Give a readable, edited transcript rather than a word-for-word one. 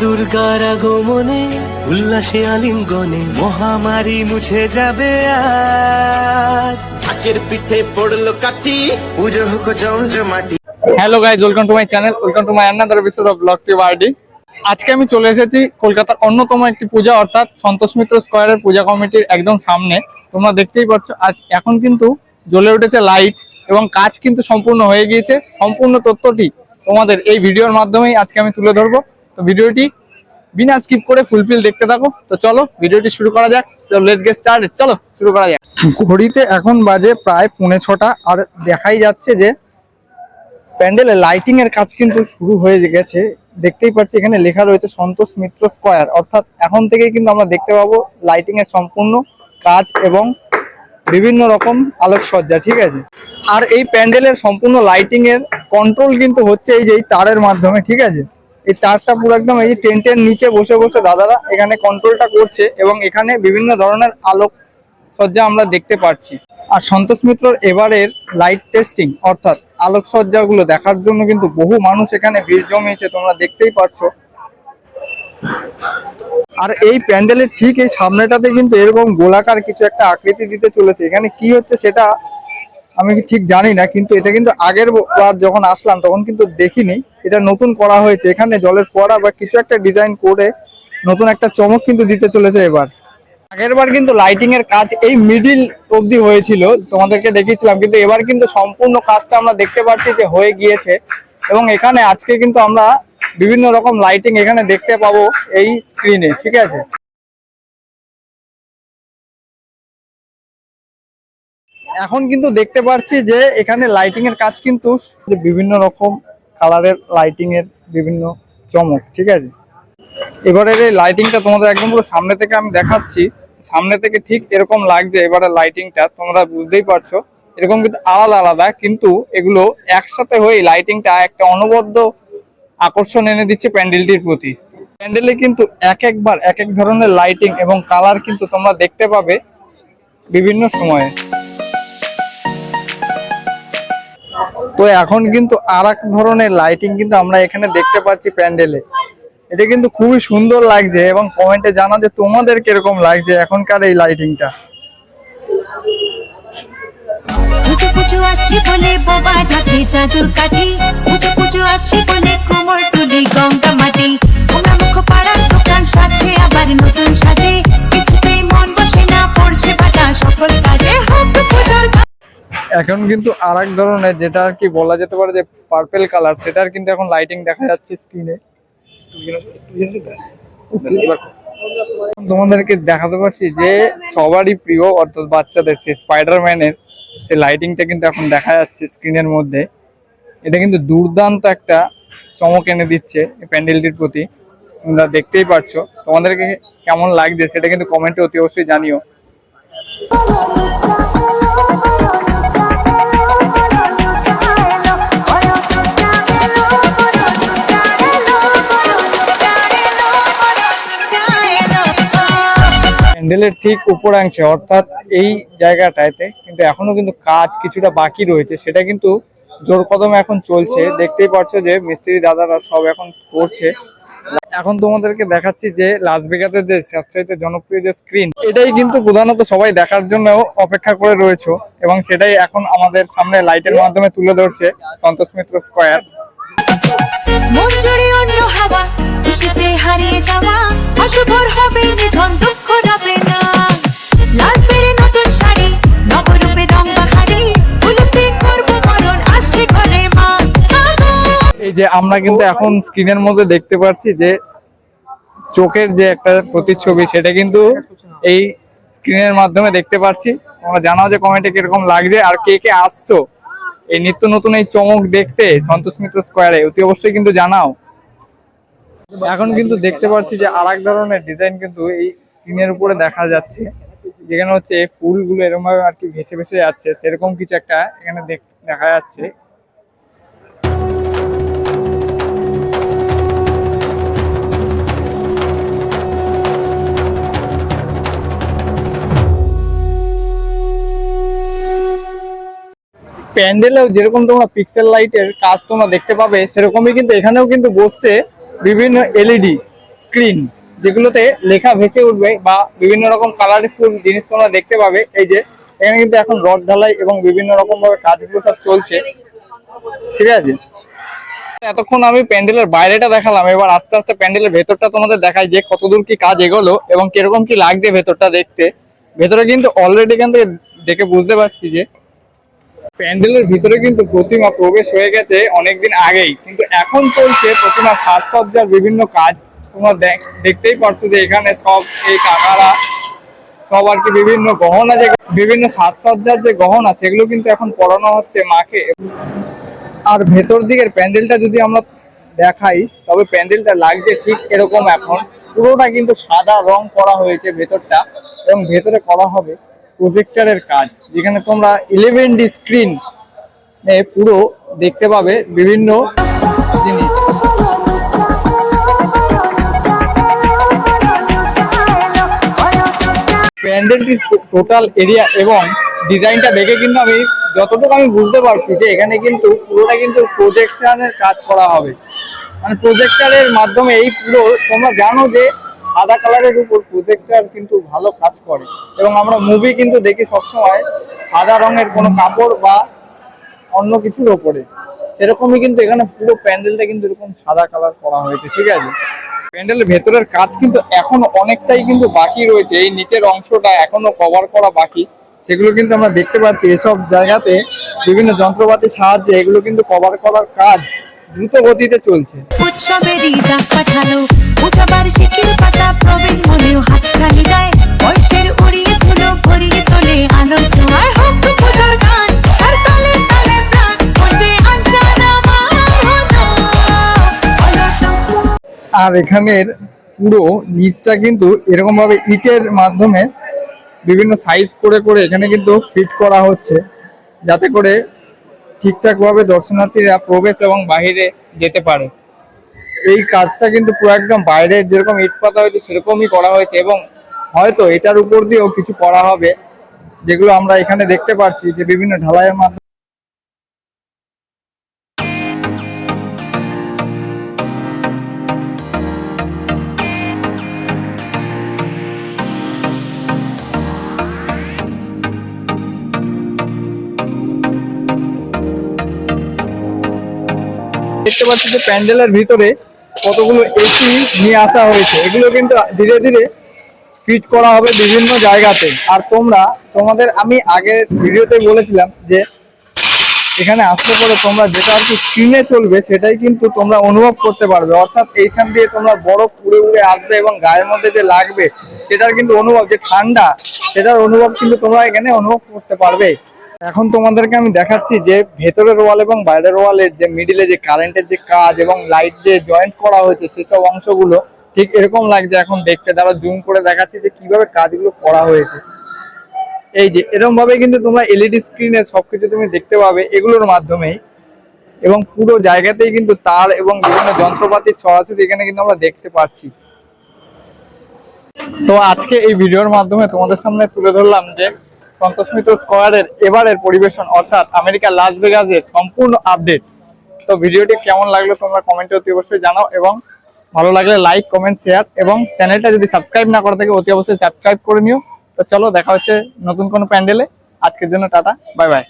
দুর্গার আগমনে উল্লাসে আলিঙ্গনে মহামারী মুছে যাবে আজ। ঢাকের পিঠে পড়লো কাঠি, পুজো হোক জমজমাটি। Hello guys, welcome to my channel, welcome to my another episode of blog tube RD. আজকে আমি চলে এসেছি কলকাতার অন্যতম একটি পূজা অর্থাৎ সন্তোষ মিত্র স্কয়ারের পূজা কমিটির একদম সামনে। তোমরা দেখতেই পাচ্ছ আজ এখন কিন্তু জ্বলে উঠেছে লাইট এবং কাজ কিন্তু সম্পূর্ণ হয়ে গিয়েছে। সম্পূর্ণ তথ্যটি তোমাদের এই ভিডিওর মাধ্যমেই আজকে আমি তুলে ধরবো। তো ভিডিওটি বিনা স্কিপ করে ফুলফিল দেখতে থাকো। তো চলো ভিডিওটি শুরু করা যাক। লেটস গেট স্টার্টেড, চলো শুরু করা যাক। ঘড়িতে এখন বাজে প্রায় 6:45 আর দেখাই যাচ্ছে যে প্যান্ডেলে লাইটিং এর কাজ কিন্তু শুরু হয়ে গেছে। দেখতেই পাচ্ছি এখানে লেখা রয়েছে সন্তোষ মিত্র স্কয়ার, অর্থাৎ এখন থেকেই কিন্তু আমরা দেখতে পাবো লাইটিং এর সম্পূর্ণ কাজ এবং বিভিন্ন রকম আলোকসজ্জা, ঠিক আছে। আর এই প্যান্ডেলের সম্পূর্ণ লাইটিং এর কন্ট্রোল কিন্তু হচ্ছে এই যে তারের মাধ্যমে, ঠিক আছে। এই তারটা পুরো একদম এই যে টেন্টের নিচে বসে বসে দাদারা এখানে কন্ট্রোলটা করছে এবং এখানে বিভিন্ন ধরনের আলোকসজ্জা আমরা দেখতে পাচ্ছি। আর সন্তোষ মিত্রর এবারের লাইট টেস্টিং অর্থাৎ আলোকসজ্জাগুলো দেখার জন্য কিন্তু বহু মানুষ এখানে ভিড় জমিয়েছে, তোমরা দেখতেই পাচ্ছ। আর এই প্যান্ডেলের ঠিক এই সামনেটাতে কিন্তু এরকম গোলাকার কিছু একটা আকৃতি দিতে চলেছে। এখানে কি হচ্ছে সেটা আমি ঠিক জানি না, কিন্তু এটা কিন্তু আগের বার যখন আসলাম তখন কিন্তু দেখিনি। এটা নতুন করা হয়েছে, এখানে জলের ফোয়ারা বা কিছু একটা ডিজাইন করে নতুন একটা চমক কিন্তু দিতে চলেছে এবার। আগের বার কিন্তু লাইটিং এর কাজ এই মিডিল অবধি হয়েছিল, তোমাদেরকে দেখিয়েছিলাম, কিন্তু এবার কিন্তু সম্পূর্ণ কাজটা আমরা দেখতে পাচ্ছি যে হয়ে গিয়েছে। এবং এখানে আজকে কিন্তু আমরা বিভিন্ন রকম লাইটিং এখানে দেখতে পাবো এই স্ক্রিনে, ঠিক আছে। এখন কিন্তু দেখতে পাচ্ছি যে এখানে লাইটিং এর কাজ কিন্তু বিভিন্ন রকম কালারের লাইটিং এর বিভিন্ন চমক, ঠিক আছে। এবারের এই লাইটিংটা তোমাদের একদম পুরো সামনে থেকে আমি দেখাচ্ছি। সামনে থেকে ঠিক এরকম লাগছে এবারে লাইটিংটা, তোমরা বুঝতেই পারছো। এরকম কিন্তু আলাদা আলাদা, কিন্তু এগুলো একসাথে হয়ে লাইটিংটা একটা অনবদ্য আকর্ষণ এনে দিচ্ছে প্যান্ডেলটির প্রতি। প্যান্ডেলে কিন্তু একবার এক এক ধরনের লাইটিং এবং কালার কিন্তু তোমরা দেখতে পাবে বিভিন্ন সময়ে। তো এখন কিন্তু আর এক ধরনের লাইটিং কিন্তু আমরা এখানে দেখতে পাচ্ছি প্যান্ডেলে। এটা কিন্তু খুবই সুন্দর লাগছে এবং কমেন্টে জানা যে তোমাদের কিরকম লাগছে এখনকার এই লাইটিংটা। এখন কিন্তু আর এক ধরনের, যেটা আর কি বলা যেতে পারে যে পার্পেল কালার, সেটার কিন্তু এখন লাইটিং দেখা যাচ্ছে স্ক্রিনে। তোমাদেরকে দেখাতে পারছি যে সবারই প্রিয় অর্থাৎ বাচ্চাদের সেই স্পাইডারম্যানের সে লাইটিংটা কিন্তু এখন দেখা যাচ্ছে স্ক্রিনের মধ্যে। এটা কিন্তু দুর্দান্ত একটা চমক এনে দিচ্ছে এই প্যান্ডেলটির প্রতি, তোমরা দেখতেই পাচ্ছো। তোমাদেরকে কেমন লাগছে সেটা কিন্তু কমেন্টে অতি অবশ্যই জানিও। প্যান্ডেলের ঠিক উপরাংশে অর্থাৎ এই জায়গাটাতে কিন্তু এখনো কিন্তু কাজ কিছুটা বাকি রয়েছে, সেটা কিন্তু জোর কদমে এখন চলছে। দেখতেই পাচ্ছ যে মিস্ত্রি দাদারা সব এখন করছে। এখন তোমাদেরকে দেখাচ্ছি যে লাস ভেগাসের যে সবচাইতে জনপ্রিয় যে স্ক্রিন, এটাই কিন্তু প্রধানত সবাই দেখার জন্য অপেক্ষা করে রয়েছে এবং সেটাই এখন আমাদের সামনে লাইটের মাধ্যমে তুলে ধরছে সন্তোষ মিত্র স্কয়ার। এই যে আমরা কিন্তু এখন স্ক্রিনের মধ্যে দেখতে পাচ্ছি যে চোখের যে একটা প্রতিচ্ছবি, সেটা কিন্তু এই স্ক্রিনের মাধ্যমে দেখতে পাচ্ছি। তোমরা জানাও যে কমেন্টে কিরকম লাগছে আর কে কে আসছো এই নিত্য নতুন এই চমক দেখতে সন্তোষ মিত্র স্কয়ারে, অতি অবশ্যই কিন্তু জানাও। এখন কিন্তু দেখতে পাচ্ছি যে আর এক ধরনের ডিজাইন কিন্তু এই স্ক্রিনের উপরে দেখা যাচ্ছে, যেখানে হচ্ছে ফুলগুলো এরকম ভাবে আর কি ভেসে ভেসে যাচ্ছে, সেরকম কিছু একটা এখানে দেখা যাচ্ছে। প্যান্ডেলেও যেরকম তোমরা পিক্সেল লাইটের কাজ তোমরা দেখতে পাবে, সেরকমই কিন্তু এখানেও কিন্তু বসছে বিভিন্ন এলইডি, স্ক্রিন, যেগুলোতে লেখা ভেসে উঠবে বা বিভিন্ন রকম কালারফুল জিনিস তোমরা দেখতে পাবে। এই যে এখানে কিন্তু এখন রড ঢালাই এবং বিভিন্ন রকম ভাবে কাজগুলো সব চলছে, ঠিক আছে। এতক্ষণ আমি প্যান্ডেলের বাইরেটা দেখালাম, এবার আস্তে আস্তে প্যান্ডেলের ভেতরটা তোমাদের দেখাই যে কতদূর কি কাজ এগোলো এবং কিরকম কি লাগছে ভেতরটা দেখতে। ভেতরে কিন্তু অলরেডি এখান থেকে দেখে বুঝতে পারছি যে প্যান্ডেলের ভিতরে কিন্তু প্রতিমা প্রবেশ হয়ে গেছে অনেকদিন আগেই, কিন্তু এখন চলছে প্রতিমা সাজসজ্জার বিভিন্ন কাজ। তোমরা দেখতেই পারছো যে এখানে সব এই কাকারা সব আর কি বিভিন্ন গহনা, যে বিভিন্ন সাজসজ্জার যে গহনা সেগুলো কিন্তু এখন পরানো হচ্ছে মাকে। আর ভেতর দিকের প্যান্ডেলটা যদি আমরা দেখাই, তবে প্যান্ডেলটা লাগছে ঠিক এরকম। এখন পুরোটা কিন্তু সাদা রং করা হয়েছে ভেতরটা, এবং ভেতরে করা হবে প্রজেক্টরের কাজ, যেখানে তোমরা 11D স্ক্রিন পুরো দেখতে পাবে বিভিন্ন জিনিস। প্যান্ডেলটি টোটাল এরিয়া এবং ডিজাইনটা দেখে কিন্তু আমি যতটুকু আমি বুঝতে পারছি যে এখানে কিন্তু পুরোটা কিন্তু প্রজেকশনের কাজ করা হবে। মানে প্রজেক্টরের মাধ্যমে এই পুরো, তোমরা জানো যে সাদা কালারের উপর প্রজেক্টর কিন্তু ভালো কাজ করে, এবং আমরা মুভি কিন্তু দেখি সবসময় সাদা রঙের কোনো কাপড় বা অন্য কিছুর ওপরে, সেরকমই কিন্তু এখানে পুরো প্যান্ডেলটা কিন্তু এরকম সাদা কালার করা হয়েছে, ঠিক আছে। প্যান্ডেলের ভেতরের কাজ কিন্তু এখনো অনেকটাই কিন্তু বাকি রয়েছে, এই নিচের অংশটা এখনো কভার করা বাকি, সেগুলো কিন্তু আমরা দেখতে পাচ্ছি। এসব জায়গাতে বিভিন্ন যন্ত্রপাতির সাহায্যে এগুলো কিন্তু কভার করার কাজ দ্রুত গতিতে চলছে। উৎসবেরই ডাক পাঠালো, উঠাবার শিখির পাতা প্রবীণ হলেও হাতছানি দেয়, বয়সের উড়িয়ে ধুলো ভরিয়ে তোলে আলোর ছোঁয়ায়, হোক পূজার গান আর তালে তালে প্রাণ খোঁজে আঞ্চানা মা হলো। আর এখানের পুরো নিচটা কিন্তু এরকম ভাবে ইটের মাধ্যমে বিভিন্ন সাইজ করে করে এখানে কিন্তু ফিট করা হচ্ছে, যাতে করে ঠিকঠাক ভাবে দর্শনার্থীরা প্রবেশ এবং বাইরে যেতে পারে। এই কাজটা কিন্তু পুরো একদম বাইরের যেরকম ইট পাতা হয়েছে সেরকমই করা হয়েছে, এবং হয়তো এটার উপর দিয়েও কিছু করা হবে, যেগুলো আমরা এখানে দেখতে পাচ্ছি যে বিভিন্ন ঢালাইয়ের মাধ্যমে। দেখতে পাচ্ছি যে প্যান্ডেলের ভিতরে কতগুলো এসি নিয়ে আসা হয়েছে, এগুলো কিন্তু ধীরে ধীরে ফিট করা হবে বিভিন্ন জায়গাতে। আর তোমাদের আমি আগের ভিডিওতে বলেছিলাম যে এখানে আসতে পরে তোমরা যেটা আর কি স্ক্রিনে চলবে সেটাই কিন্তু তোমরা অনুভব করতে পারবে, অর্থাৎ এইখান দিয়ে তোমরা বরফ উড়ে উড়ে আসবে এবং গায়ের মধ্যে যে লাগবে সেটার কিন্তু অনুভব, যে ঠান্ডা সেটার অনুভব কিন্তু তোমরা এখানে অনুভব করতে পারবে। এখন তোমাদেরকে আমি দেখাচ্ছি যে ভেতরের ওয়াল এবং বাইরের ওয়ালের যে মিডিলে যে কারেন্টের যে কাজ এবং লাইট যে জয়েন্ট করা হয়েছে সেসব অংশগুলো ঠিক এরকম লাগছে এখন দেখতে। দ্বারা জুম করে দেখাচ্ছি যে কিভাবে কাজগুলো করা হয়েছে। এই যে এরকম ভাবে কিন্তু তোমরা এলইডি স্ক্রিনে সবকিছু তুমি দেখতে পাবে এগুলোর মাধ্যমেই, এবং পুরো জায়গাতেই কিন্তু তার এবং বিভিন্ন যন্ত্রপাতির ছড়াছড়ি এখানে কিন্তু আমরা দেখতে পাচ্ছি। তো আজকে এই ভিডিওর মাধ্যমে তোমাদের সামনে তুলে ধরলাম যে সন্তোষ মিত্র স্কয়ারের এবারের পরিবেশন, অর্থাৎ আমেরিকা লাস ভেগাসের সম্পূর্ণ আপডেট। তো ভিডিওটি কেমন লাগলো তোমরা কমেন্টে অতি অবশ্যই জানাও, এবং ভালো লাগলে লাইক কমেন্ট শেয়ার, এবং চ্যানেলটা যদি সাবস্ক্রাইব না করা থাকে অতি অবশ্যই সাবস্ক্রাইব করে নিও। তো চলো দেখা হচ্ছে নতুন কোনো প্যান্ডেলে। আজকের জন্য টাটা, বাই বাই।